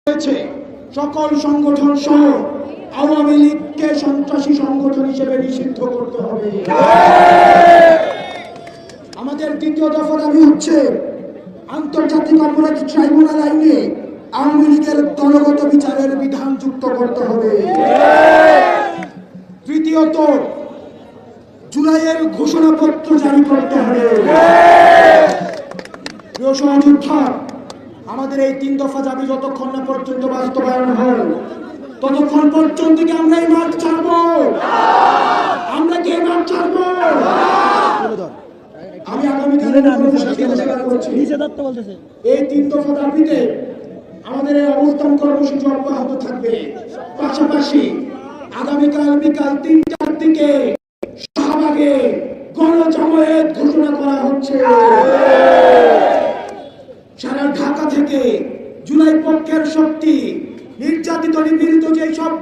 হয়েছে সকল সংগঠন সহ আওয়ামী লীগকে সন্ত্রাসী সংগঠন হিসেবে নিষিদ্ধ করতে হবে। আমাদের দ্বিতীয় দফা দাবি হচ্ছে আন্তর্জাতিক অপরাধ ট্রাইব্যুনাল আইনে আওয়ামী লীগের দলগত বিচারের বিধান যুক্ত করতে হবে। তৃতীয়ত জুলাইয়ের ঘোষণাপত্র জারি করতে হবে। প্রিয় সহযোদ্ধা, আমাদের এই 3 দফা দাবি যতক্ষণ না পর্যন্ত বাস্তবায়ন হয় ততক্ষণ পর্যন্ত কি আমরা এই মাঠ ছাড়ব? আমরা কি এই মাঠ ছাড়ব? আমি আগামীকাল এই 3 দফা দাবিতে আমাদের এই অবস্থান কর্মসূচি অব্যাহত থাকবে। পাশাপাশি আগামীকাল বিকাল 3টার দিকে শাহবাগে গণজামায়াত ঘোষণা করা হচ্ছে। সারা ঢাকা থেকে জুলাই পক্ষের শক্তি নির্যাতিত নিপীড়িত যে সব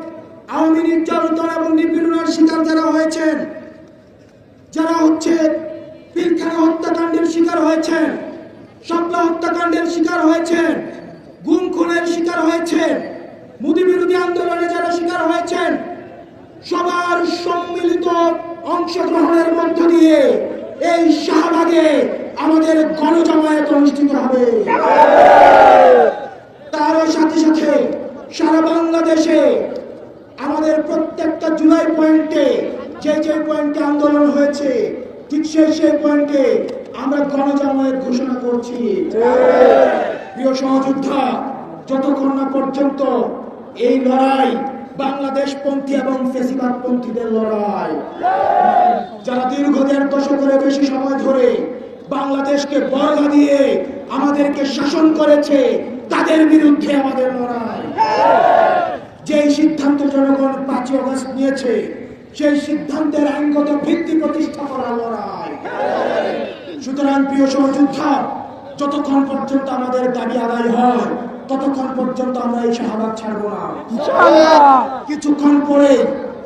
আওয়ামী নির্যাতন এবং নিপীড়নের শিকার যারা হয়েছেন, যারা পিলখানা হত্যাকাণ্ডের শিকার হয়েছেন, শাপলা হত্যাকাণ্ডের শিকার হয়েছেন, গুম খুনের শিকার হয়েছেন, মোদী বিরোধী আন্দোলনে যারা শিকার হয়েছেন, সবার সম্মিলিত অংশগ্রহণের মধ্য দিয়ে এই শাহবাগে আমাদের গণজামায়াত অনুষ্ঠিত হবে। তারও সাথে সাথে সারা বাংলাদেশে আমাদের প্রত্যেকটা জুলাই পয়েন্টে যে পয়েন্টে আন্দোলন হয়েছে ঠিক সেই পয়েন্টে আমরা গণজামায়াত ঘোষণা করছি। প্রিয় সহযোদ্ধা, যতক্ষণ না পর্যন্ত এই লড়াই বাংলাদেশপন্থী এবং ফ্যাসিবাদপন্থীদের লড়াই, যারা দীর্ঘ 1.5 দশকের বেশি সময় ধরে বাংলাদেশকে বর্গা দিয়ে আমাদেরকে শাসন করেছে, তাদের বিরুদ্ধে আমাদের লড়াই। যেই সিদ্ধান্ত জনগণ 5ই আগস্ট নিয়েছে সেই সিদ্ধান্তের আইনগত ভিত্তি প্রতিষ্ঠা করার লড়াই। সুতরাং প্রিয় সহযোদ্ধা, যতক্ষণ পর্যন্ত আমাদের দাবি আদায় হয় ততক্ষণ পর্যন্ত আমরা এই শাহবাগ ছাড়বো না। কিছুক্ষণ পরে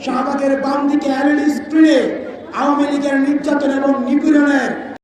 শাহবাগের বাম দিকে এলইডি স্ক্রিনে আওয়ামী লীগের নির্যাতন এবং নিপীড়নের